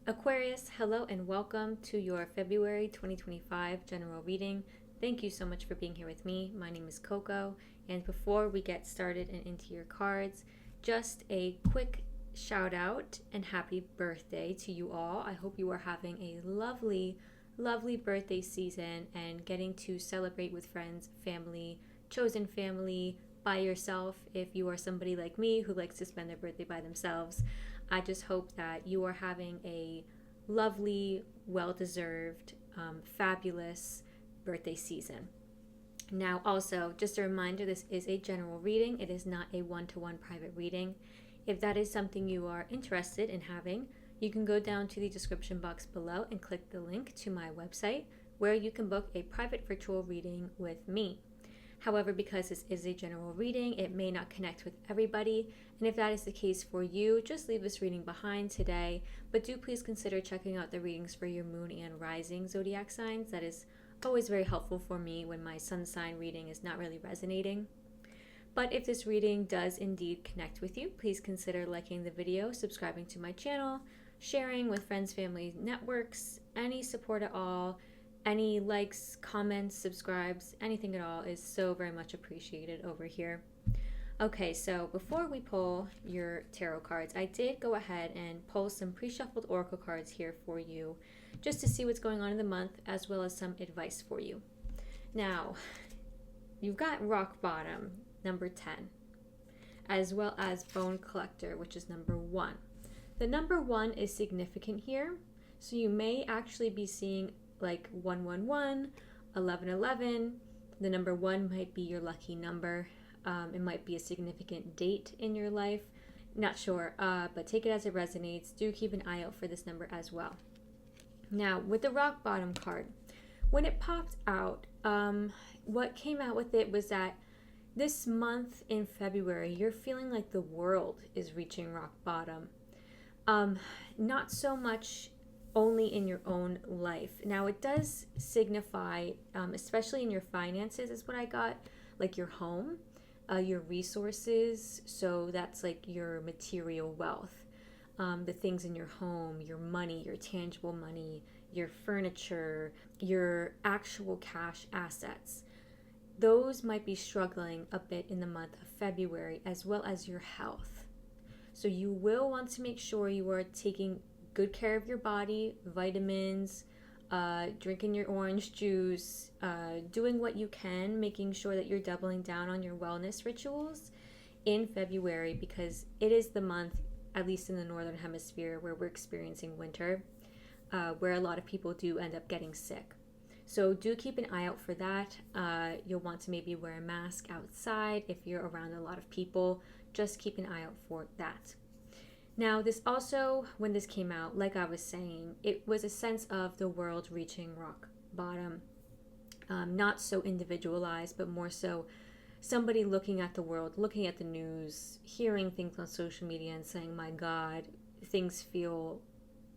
Aquarius, hello and welcome to your February 2025 general reading. Thank you so much for being here with me. My name is Coco, and before we get started and into your cards, just a quick shout out and happy birthday to you all. I hope you are having a lovely, lovely birthday season and getting to celebrate with friends, family, chosen family, by yourself if you are somebody like me who likes to spend their birthday by themselves. I just hope that you are having a lovely, well-deserved, fabulous birthday season. Now, also, just a reminder, this is a general reading. It is not a one-to-one private reading. If that is something you are interested in having, you can go down to the description box below and click the link to my website where you can book a private virtual reading with me. However, because this is a general reading, it may not connect with everybody, and if that is the case for you, just leave this reading behind today, but do please consider checking out the readings for your moon and rising zodiac signs. That is always very helpful for me when my sun sign reading is not really resonating. But if this reading does indeed connect with you, please consider liking the video, subscribing to my channel, sharing with friends, family, networks. Any support at all, any likes, comments, subscribes, anything at all is so very much appreciated over here. Okay, so before we pull your tarot cards, I did go ahead and pull some pre-shuffled oracle cards here for you just to see what's going on in the month, as well as some advice for you. Now, you've got Rock Bottom, number 10, as well as Bone Collector, which is number 1. The number 1 is significant here, so you may actually be seeing like 111, 1111. The number 1 might be your lucky number. It might be a significant date in your life. Not sure, but take it as it resonates. Do keep an eye out for this number as well. Now, with the Rock Bottom card, when it popped out, what came out with it was that this month in February, you're feeling like the world is reaching rock bottom. Not so much only in your own life. Now, it does signify, especially in your finances, is what I got, like your home, your resources. So that's like your material wealth, the things in your home, your money, your tangible money, your furniture, your actual cash assets. Those might be struggling a bit in the month of February, as well as your health. So you will want to make sure you are taking good care of your body, vitamins, drinking your orange juice, doing what you can, making sure that you're doubling down on your wellness rituals in February, because it is the month, at least in the northern hemisphere, where we're experiencing winter, where a lot of people do end up getting sick. So do keep an eye out for that. You'll want to maybe wear a mask outside if you're around a lot of people. Just keep an eye out for that. Now, this also, when this came out, like I was saying, it was a sense of the world reaching rock bottom. Not so individualized, but more so somebody looking at the world, looking at the news, hearing things on social media and saying, my God, things feel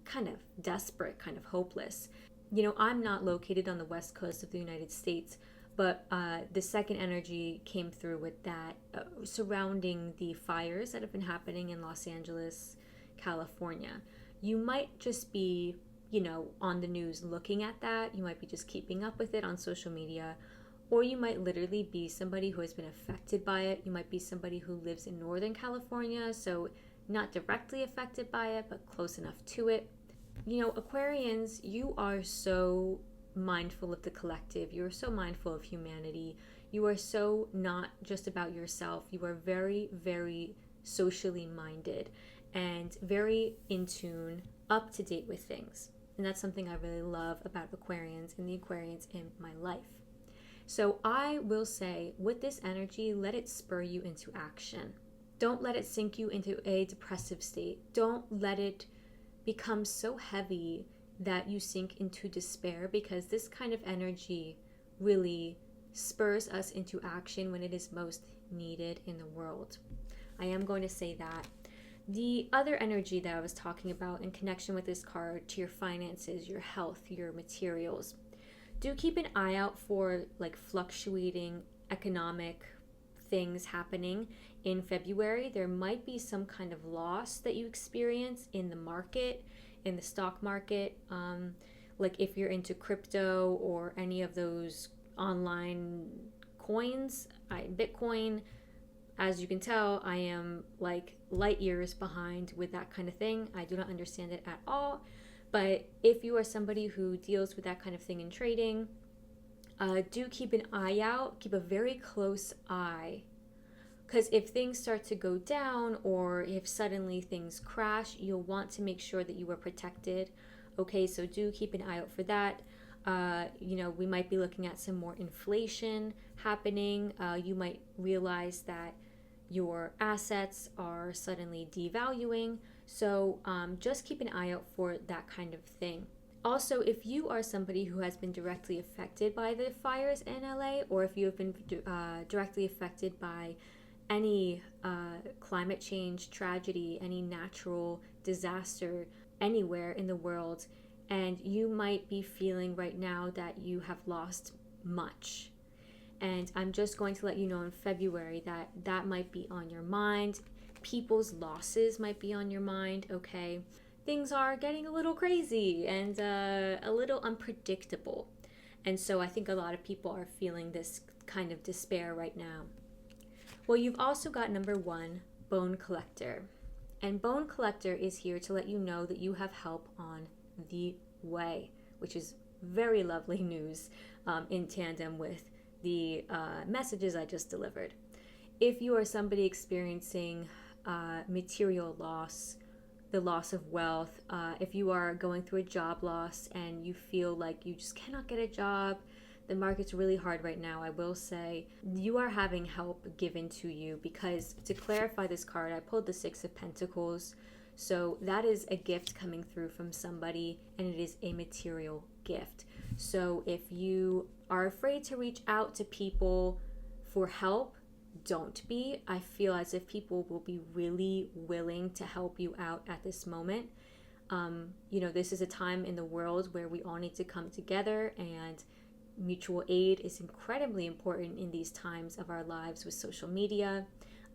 kind of desperate, kind of hopeless. You know, I'm not located on the west coast of the United States, but the second energy came through with that surrounding the fires that have been happening in Los Angeles, California. You might just be, on the news looking at that. You might be just keeping up with it on social media, or you might literally be somebody who has been affected by it. You might be somebody who lives in Northern California, so not directly affected by it, but close enough to it. Aquarians, you are so mindful of the collective. You are so mindful of humanity. You are so not just about yourself. You are very, very socially minded and very in tune, up to date with things. And that's something I really love about Aquarians and the Aquarians in my life. So I will say, with this energy, let it spur you into action. Don't let it sink you into a depressive state. Don't let it become so heavy that you sink into despair, because this kind of energy really spurs us into action when it is most needed in the world. I am going to say that. The other energy that I was talking about in connection with this card, to your finances, your health, your materials, do keep an eye out for like fluctuating economic things happening in February. There might be some kind of loss that you experience in the market, in the stock market. Like if you're into crypto or any of those online coins, Bitcoin, as you can tell, I am like light years behind with that kind of thing. I do not understand it at all. But if you are somebody who deals with that kind of thing in trading, do keep an eye out, keep a very close eye. Because if things start to go down or if suddenly things crash, you'll want to make sure that you are protected. Okay, so do keep an eye out for that. We might be looking at some more inflation happening. You might realize that your assets are suddenly devaluing. So just keep an eye out for that kind of thing. Also, if you are somebody who has been directly affected by the fires in LA, or if you have been directly affected by any climate change tragedy, any natural disaster anywhere in the world, and you might be feeling right now that you have lost much. And I'm just going to let you know in February that that might be on your mind. People's losses might be on your mind, okay? Things are getting a little crazy and a little unpredictable. And so I think a lot of people are feeling this kind of despair right now. Well, you've also got number 1, Bone Collector. And Bone Collector is here to let you know that you have help on the way, which is very lovely news in tandem with the messages I just delivered. If you are somebody experiencing material loss, the loss of wealth, if you are going through a job loss and you feel like you just cannot get a job, the market's really hard right now, I will say, you are having help given to you, because to clarify this card, I pulled the 6 of Pentacles. So that is a gift coming through from somebody, and it is a material gift. So if you are afraid to reach out to people for help, don't be. I feel as if people will be really willing to help you out at this moment. This is a time in the world where we all need to come together, and mutual aid is incredibly important in these times of our lives with social media.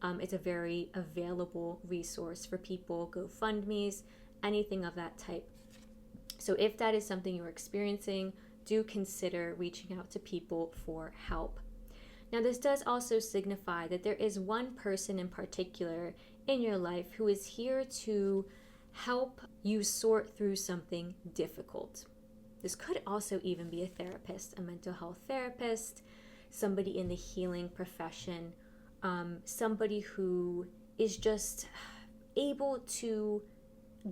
It's a very available resource for people, GoFundMes, anything of that type. So if that is something you're experiencing, do consider reaching out to people for help. Now, this does also signify that there is one person in particular in your life who is here to help you sort through something difficult. This could also even be a therapist, a mental health therapist, somebody in the healing profession, somebody who is just able to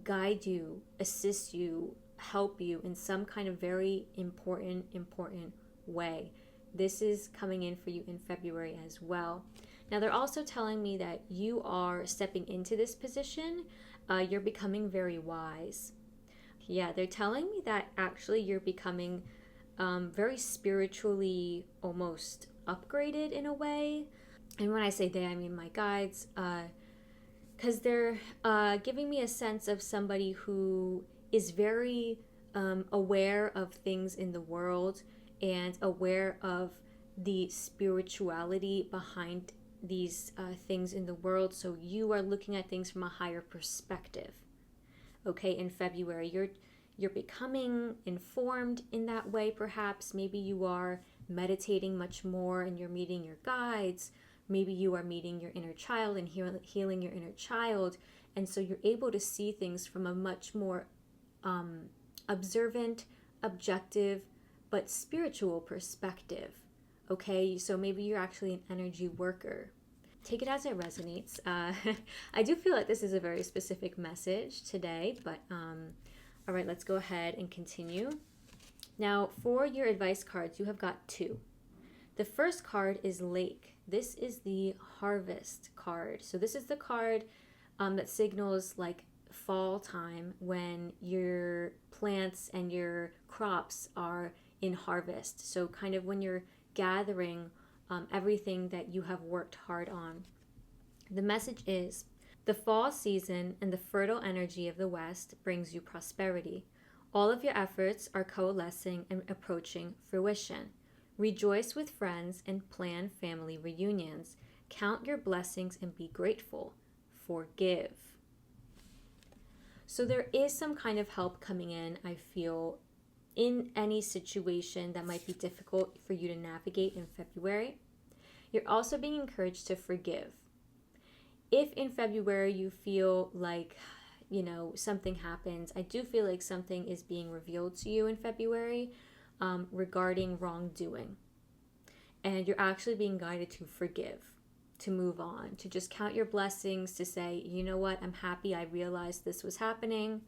guide you, assist you, help you in some kind of very important way. This is coming in for you in February as well. Now, they're also telling me that you are stepping into this position. You're becoming very wise. Yeah, they're telling me that actually you're becoming very spiritually almost upgraded in a way. And when I say they, I mean my guides, because they're giving me a sense of somebody who is very aware of things in the world and aware of the spirituality behind these things in the world. So you are looking at things from a higher perspective. Okay, in February, you're becoming informed in that way, perhaps. Maybe you are meditating much more and you're meeting your guides. Maybe you are meeting your inner child and healing your inner child. And so you're able to see things from a much more observant, objective, but spiritual perspective. Okay, so maybe you're actually an energy worker. Take it as it resonates. I do feel like this is a very specific message today, but all right, let's go ahead and continue. Now, for your advice cards, you have got 2. The first card is Lake. This is the harvest card. So this is the card that signals like fall time, when your plants and your crops are in harvest. So kind of when you're gathering everything that you have worked hard on. The message is, the fall season and the fertile energy of the West brings you prosperity. All of your efforts are coalescing and approaching fruition. Rejoice with friends and plan family reunions. Count your blessings and be grateful. Forgive. So there is some kind of help coming in, I feel, in any situation that might be difficult for you to navigate in February. You're also being encouraged to forgive. If in February you feel like, something happens, I do feel like something is being revealed to you in February regarding wrongdoing. And you're actually being guided to forgive, to move on, to just count your blessings, to say, you know what, I'm happy I realized this was happening.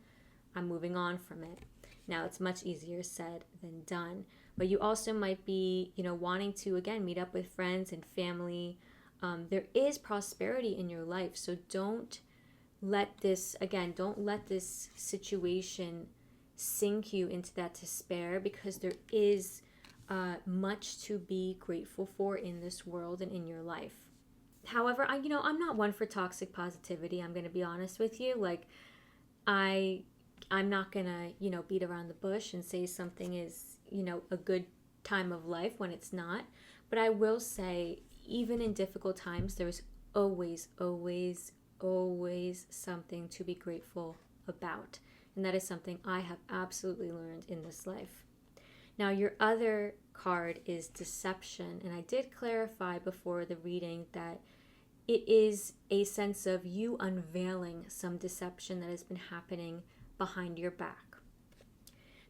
I'm moving on from it. Now, it's much easier said than done. But you also might be, wanting to, again, meet up with friends and family. There is prosperity in your life. So don't let this situation sink you into that despair, because there is much to be grateful for in this world and in your life. However, I'm not one for toxic positivity. I'm going to be honest with you. Like, I'm not going to, beat around the bush and say something is, a good time of life when it's not. But I will say, even in difficult times, there's always, always, always something to be grateful about. And that is something I have absolutely learned in this life. Now, your other card is deception. And I did clarify before the reading that it is a sense of you unveiling some deception that has been happening behind your back.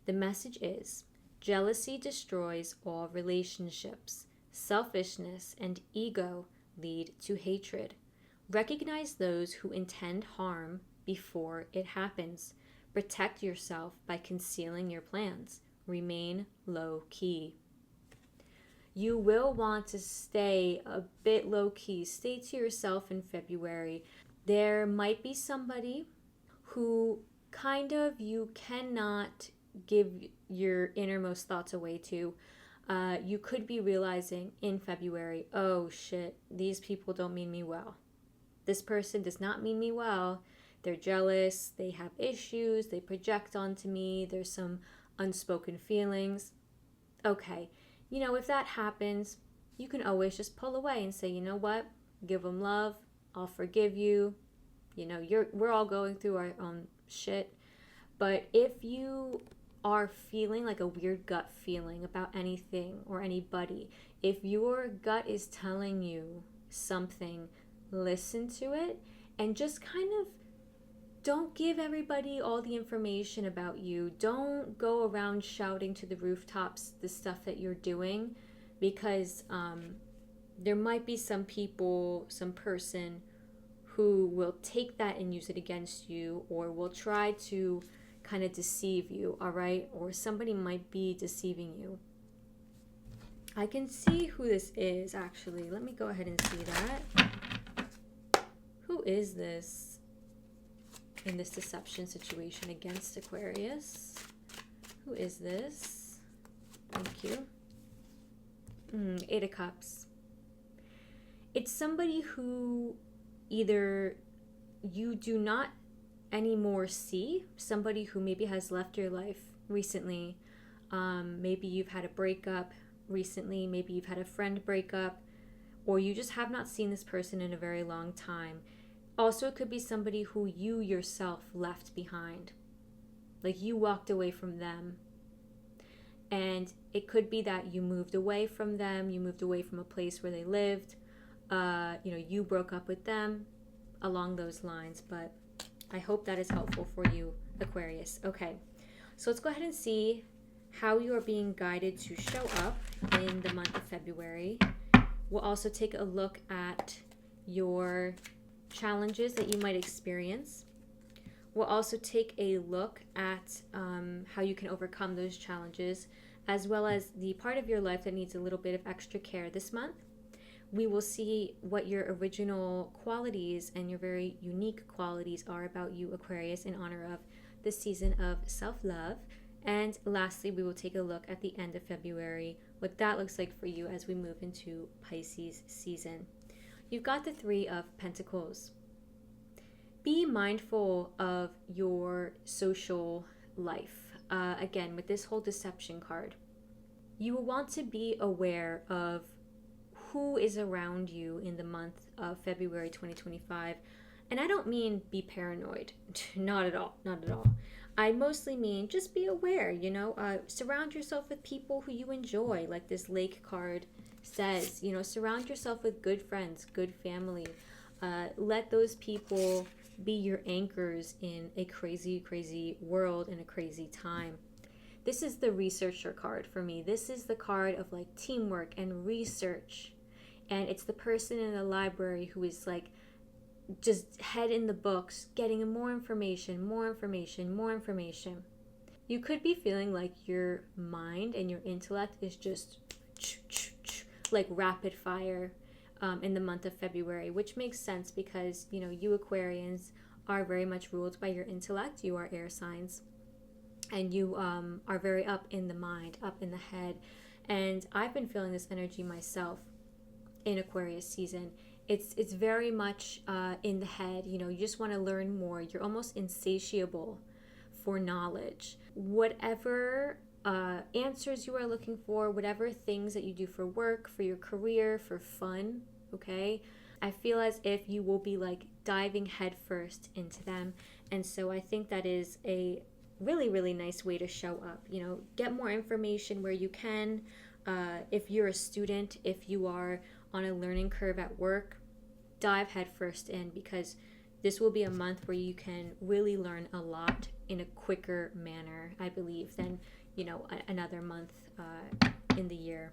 The message is, jealousy destroys all relationships. Selfishness and ego lead to hatred. Recognize those who intend harm before it happens. Protect yourself by concealing your plans. Remain low key. You will want to stay a bit low key. Stay to yourself in February. There might be somebody who you cannot give your innermost thoughts away to. You could be realizing in February, oh shit, these people don't mean me well. This person does not mean me well. They're jealous, they have issues, they project onto me, there's some unspoken feelings. Okay, if that happens, you can always just pull away and say, you know what, give them love, I'll forgive you. We're all going through our own shit. But if you are feeling like a weird gut feeling about anything or anybody, if your gut is telling you something, listen to it and just kind of don't give everybody all the information about you. Don't go around shouting to the rooftops the stuff that you're doing, because there might be some people, some person who will take that and use it against you, or will try to kind of deceive you, all right? Or somebody might be deceiving you. I can see who this is, actually. Let me go ahead and see that. Who is this in this deception situation against Aquarius? Who is this? Thank you. Eight of Cups. It's somebody who either you do not anymore see, somebody who maybe has left your life recently. Maybe you've had a breakup recently, maybe you've had a friend breakup, or you just have not seen this person in a very long time. Also, it could be somebody who you yourself left behind, like you walked away from them. And it could be that you moved away from them, you moved away from a place where they lived, you broke up with them, along those lines. But I hope that is helpful for you, Aquarius. Okay, so let's go ahead and see how you are being guided to show up in the month of February. We'll also take a look at your challenges that you might experience. We'll also take a look at how you can overcome those challenges, as well as the part of your life that needs a little bit of extra care this month. We will see what your original qualities and your very unique qualities are about you, Aquarius, in honor of the season of self-love. And lastly, we will take a look at the end of February, what that looks like for you as we move into Pisces season. You've got the Three of Pentacles. Be mindful of your social life. Again, with this whole deception card, you will want to be aware of who is around you in the month of February 2025. And I don't mean be paranoid. Not at all. Not at all. I mostly mean just be aware, surround yourself with people who you enjoy, like this lake card says, surround yourself with good friends, good family. Let those people be your anchors in a crazy, crazy world in a crazy time. This is the researcher card for me. This is the card of like teamwork and research. And it's the person in the library who is like just head in the books, getting more information, more information, more information. You could be feeling like your mind and your intellect is just like rapid fire in the month of February, which makes sense because, you Aquarians are very much ruled by your intellect. You are air signs, and you are very up in the mind, up in the head. And I've been feeling this energy myself in Aquarius season. It's very much in the head. You just want to learn more. You're almost insatiable for knowledge. Whatever answers you are looking for, whatever things that you do for work, for your career, for fun, okay? I feel as if you will be like diving headfirst into them. And so I think that is a really, really nice way to show up. Get more information where you can. If you're a student, if you are on a learning curve at work, dive headfirst in, because this will be a month where you can really learn a lot in a quicker manner, I believe, than another month in the year.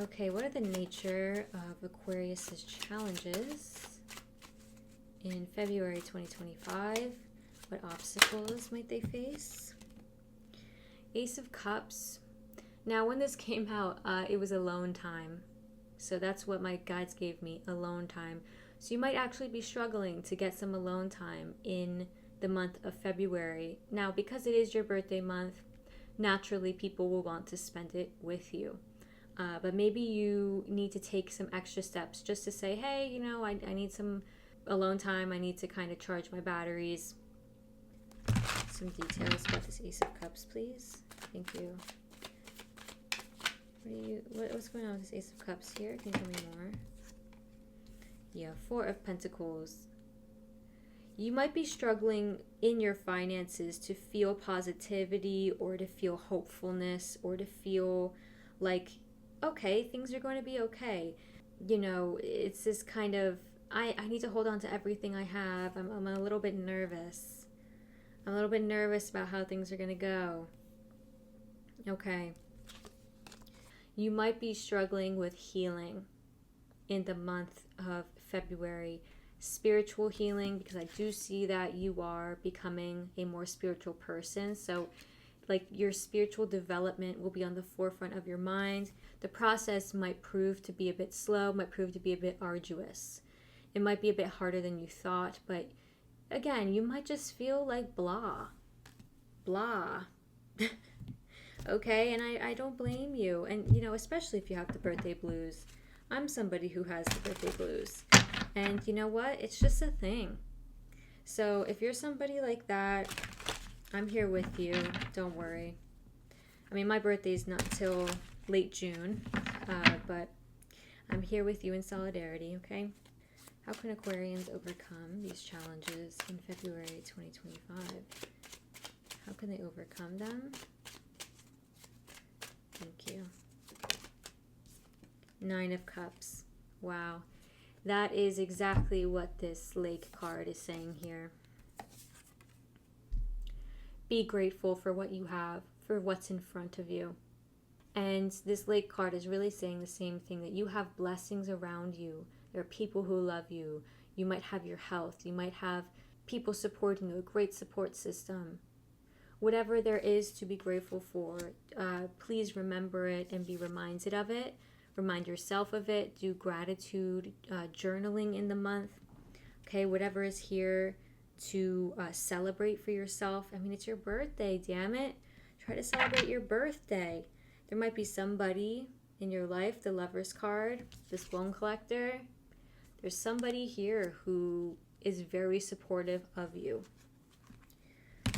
Okay, what are the nature of Aquarius's challenges in February 2025? What obstacles might they face? Ace of Cups. Now, when this came out, it was alone time. So that's what my guides gave me, alone time. So you might actually be struggling to get some alone time in the month of February. Now, because it is your birthday month, naturally people will want to spend it with you. But maybe you need to take some extra steps just to say, hey, I need some alone time. I need to kind of charge my batteries. Some details about this Ace of Cups, please. Thank you. What's going on with this Ace of Cups here? Can you tell me more? Yeah, Four of Pentacles. You might be struggling in your finances to feel positivity or to feel hopefulness or to feel like, okay, things are going to be okay. It's this kind of, I need to hold on to everything I have. I'm a little bit nervous. I'm a little bit nervous about how things are going to go. Okay. You might be struggling with healing in the month of February. Spiritual healing, because I do see that you are becoming a more spiritual person. So like your spiritual development will be on the forefront of your mind. The process might prove to be a bit slow, might prove to be a bit arduous. It might be a bit harder than you thought, but again, you might just feel like blah. Okay, and I don't blame you. And, especially if you have the birthday blues. I'm somebody who has the birthday blues. And you know what? It's just a thing. So if you're somebody like that, I'm here with you. Don't worry. I mean, my birthday's not till late June, but I'm here with you in solidarity, okay? How can Aquarians overcome these challenges in February 2025? How can they overcome them? Thank you. Nine of Cups. Wow. That is exactly what this lake card is saying here. Be grateful for what you have, for what's in front of you. And this lake card is really saying the same thing, that you have blessings around you. There are people who love you. You might have your health. You might have people supporting you, a great support system. Whatever there is to be grateful for, please remember it and be reminded of it. Remind yourself of it. Do gratitude journaling in the month. Okay, whatever is here to celebrate for yourself. I mean, it's your birthday, damn it. Try to celebrate your birthday. There might be somebody in your life, the Lover's card, this bone collector. There's somebody here who is very supportive of you.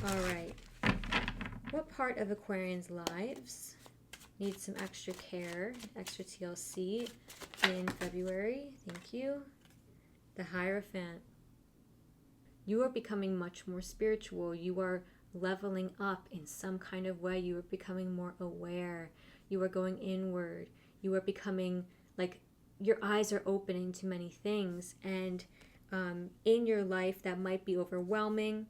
All right. What part of Aquarians' lives needs some extra care, extra TLC in February? Thank you. the Hierophant. You are becoming much more spiritual. You are leveling up in some kind of way. You are becoming more aware. You are going inward. You are becoming like your eyes are opening to many things. And in your life that might be overwhelming,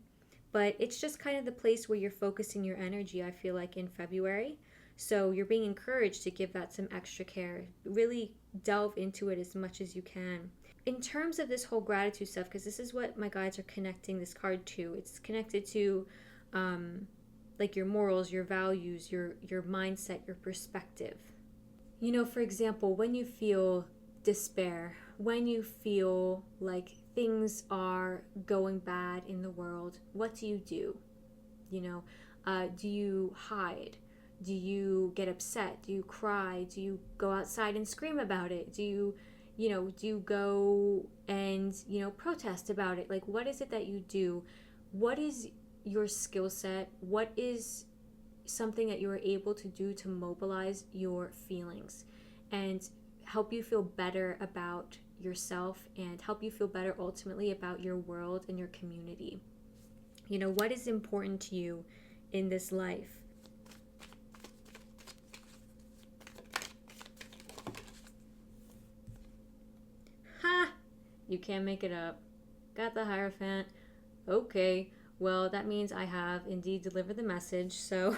but it's just kind of the place where you're focusing your energy, I feel like, in February. So you're being encouraged to give that some extra care. Really delve into it as much as you can. In terms of this whole gratitude stuff, because this is what my guides are connecting this card to. It's connected to like your morals, your values, your mindset, your perspective. You know, for example, when you feel despair, when you feel like things are going bad in the world, what do? You know, do you hide? Do you get upset? Do you cry? Do you go outside and scream about it? Do you go and, protest about it? Like, what is it that you do? What is your skill set? What is something that you are able to do to mobilize your feelings and help you feel better about yourself and help you feel better ultimately about your world and your community? You know, what is important to you in this life? Ha! You can't make it up. Got the Hierophant. Okay, well, that means I have indeed delivered the message. So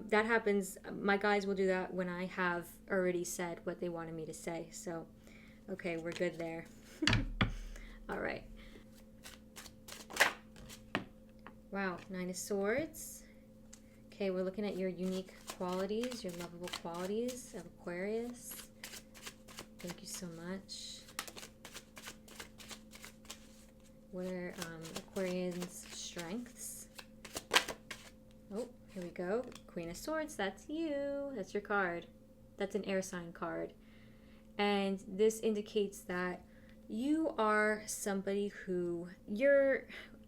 that happens. My guides will do that when I have already said what they wanted me to say. So, okay, we're good there. All right. Wow, 9 of Swords. Okay, we're looking at your unique qualities, your lovable qualities of Aquarius. Thank you so much. What are Aquarians' strengths? Oh, here we go. Queen of Swords, that's you. That's your card. That's an air sign card. And this indicates that you are somebody who, your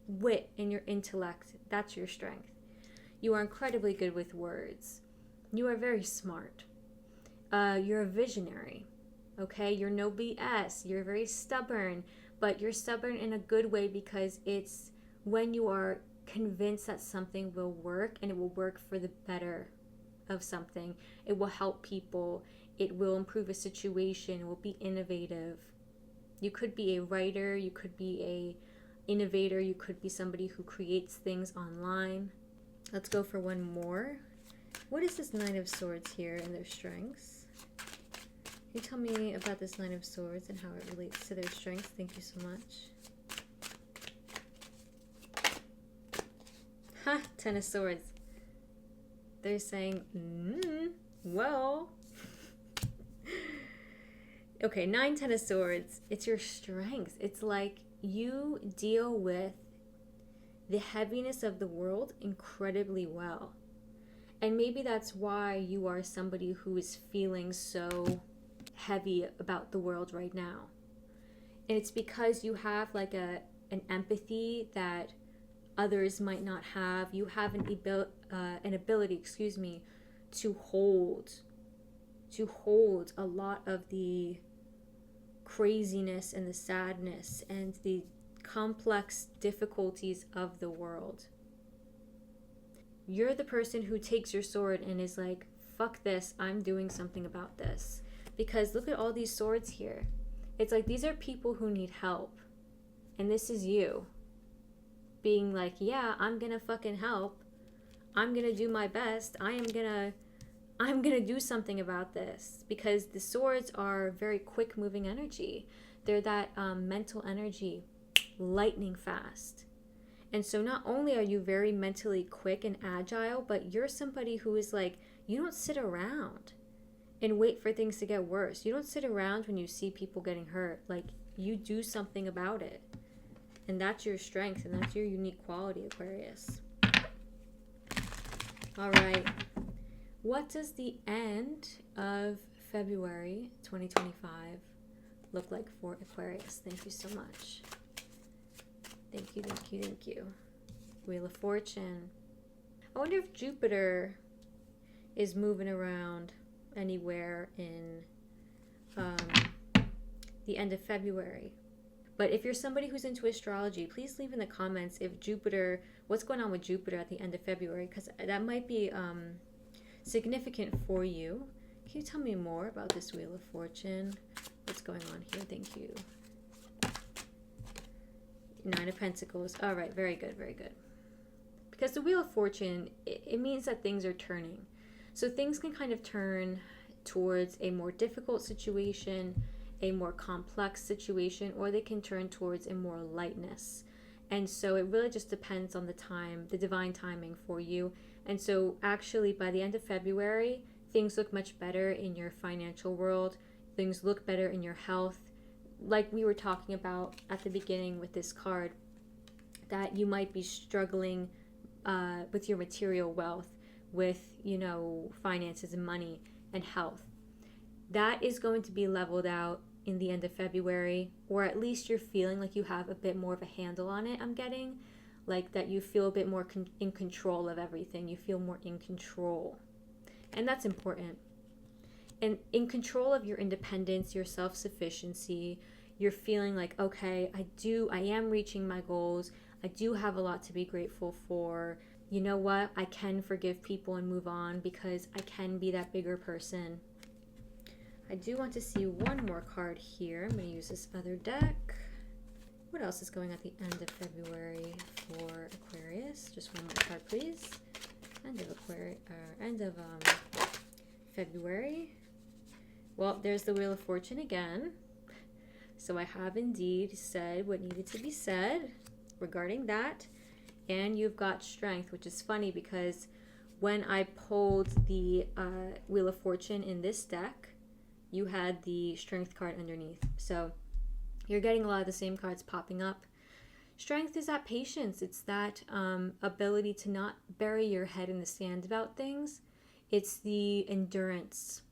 wit and your intellect, that's your strength. You are incredibly good with words. You are very smart. You're a visionary. Okay, you're no BS. You're very stubborn, but you're stubborn in a good way because it's when you are convinced that something will work and it will work for the better of something. It will help people. It will improve a situation. It will be innovative. You could be a writer. You could be a innovator. You could be somebody who creates things online. Let's go for one more. What is this 9 of Swords here and their strengths? Can you tell me about this 9 of Swords and how it relates to their strengths? Thank you so much. Ha! 10 of Swords. They're saying, well. Okay, 9, 10 of Swords. It's your strengths. It's like you deal with the heaviness of the world incredibly well. And maybe that's why you are somebody who is feeling so heavy about the world right now. And it's because you have like an empathy that others might not have. You have an ability, to hold a lot of the craziness and the sadness and the complex difficulties of the world. You're the person who takes your sword and is like, fuck this, I'm doing something about this. Because look at all these swords here. It's like these are people who need help. And this is you being like, yeah, I'm gonna fucking help. I'm gonna do my best. I'm gonna do something about this. Because the swords are very quick moving energy. They're that mental energy, lightning fast. And so not only are you very mentally quick and agile, but you're somebody who is like, you don't sit around and wait for things to get worse. You don't sit around when you see people getting hurt. Like, you do something about it. And that's your strength, and that's your unique quality, Aquarius. All right. What does the end of February 2025 look like for Aquarius? Thank you so much. Thank you, thank you, thank you. Wheel of Fortune. I wonder if Jupiter is moving around anywhere in the end of February. But if you're somebody who's into astrology, please leave in the comments if Jupiter, what's going on with Jupiter at the end of February, because that might be significant for you. Can you tell me more about this Wheel of Fortune? What's going on here? Thank you. Nine of Pentacles. All right, very good, very good. Because the Wheel of Fortune, it means that things are turning. So things can kind of turn towards a more difficult situation, a more complex situation, or they can turn towards a more lightness. And so it really just depends on the time, the divine timing for you. And so actually by the end of February, things look much better in your financial world. Things look better in your health. Like we were talking about at the beginning with this card, that you might be struggling with your material wealth, with, finances and money and health. That is going to be leveled out in the end of February, or at least you're feeling like you have a bit more of a handle on it. I'm getting like that you feel a bit more in control of everything. You feel more in control. And that's important. And in control of your independence, your self-sufficiency, you're feeling like, okay, I am reaching my goals. I do have a lot to be grateful for. You know what? I can forgive people and move on because I can be that bigger person. I do want to see one more card here. I'm going to use this other deck. What else is going on at the end of February for Aquarius? Just one more card, please. End of February. Well, there's the Wheel of Fortune again. So I have indeed said what needed to be said regarding that. And you've got Strength, which is funny because when I pulled the Wheel of Fortune in this deck, you had the Strength card underneath. So you're getting a lot of the same cards popping up. Strength is that patience. It's that ability to not bury your head in the sand about things. It's the endurance,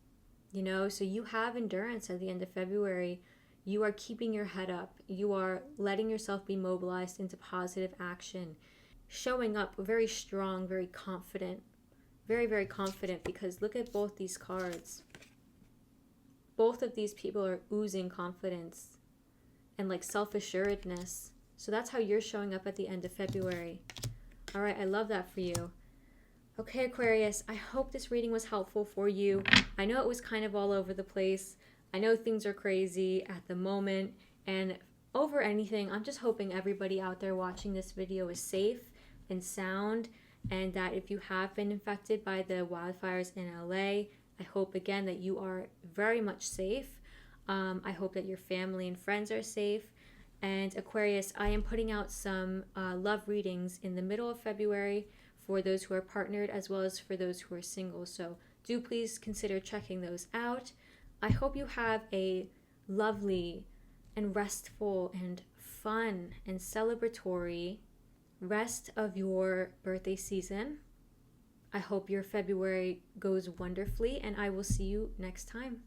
so you have endurance at the end of February. You are keeping your head up. You are letting yourself be mobilized into positive action, showing up very strong, very confident, very, very confident, because look at both these cards. Both of these people are oozing confidence and like self-assuredness. So that's how you're showing up at the end of February. All right, I love that for you. Okay, Aquarius, I hope this reading was helpful for you. I know it was kind of all over the place. I know things are crazy at the moment. And over anything, I'm just hoping everybody out there watching this video is safe and sound. And that if you have been infected by the wildfires in LA, I hope again that you are very much safe. I hope that your family and friends are safe. And Aquarius, I am putting out some love readings in the middle of February for those who are partnered as well as for those who are single. So do please consider checking those out. I hope you have a lovely and restful and fun and celebratory rest of your birthday season. I hope your February goes wonderfully, and I will see you next time.